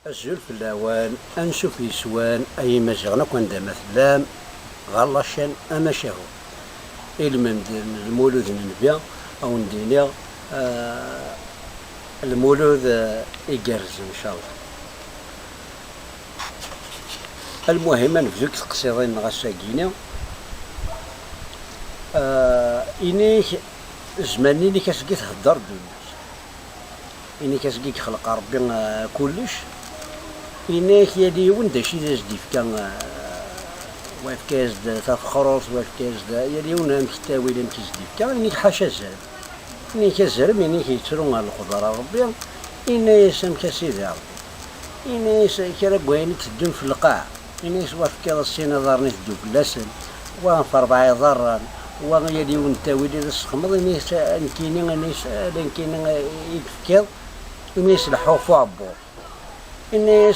الزول في الأوان أنشوف يسوان أي مزغنا كون دا مثلام غلاشان أما شاهو إلمن المولود النبيا أو ندينيا المولود يقرز إن شاء الله. المهم نفزوك تقصيرين غساقينا إني زماني اللي كاسقي تهدر بالناس، إني كاسقي خلق ربي كلش، إني يلي وندا شي دازدي كان واف كاز تفخروس واف كاز يلي ونا مكتاوي لم كيزدي كان إني حاشا الزرم، إني كزرم إني كيترون على القدرة ربي، إني يسام كسيدي ربي، إني كرا بوين تدون في القاع، إني واف كاز السينا دارني تدو بلاسن، وانف 4 ضرا ويلي ونتاوي لي السخمض إني نكيني نكيني يفكر إني يسلحو فابور إني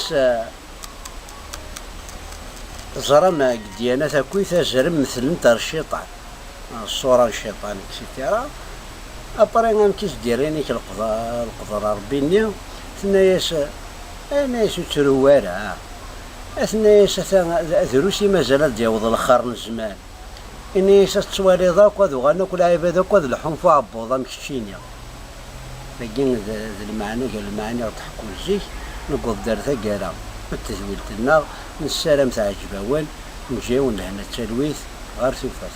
زرم ديانا تاكوي تزرم مثل نتا الشيطان الصورة الشيطان كسيتيرا أبرا غنكيس ديريني القدرة ربي نيا ثناياس ناس تروارا ثناياس ذروسي مازال دياوض الخار من زمان إني تصوالي ذاك وذو غناكل عباد وذو لحوم فابوضا مكشينيا لكن ذا المعنى قال المعنى ضحكوا الزيك نقول دار ثقالا التزويل لنا نسالم تاع جباوان نجيو لهنا التلويث غير سوفات.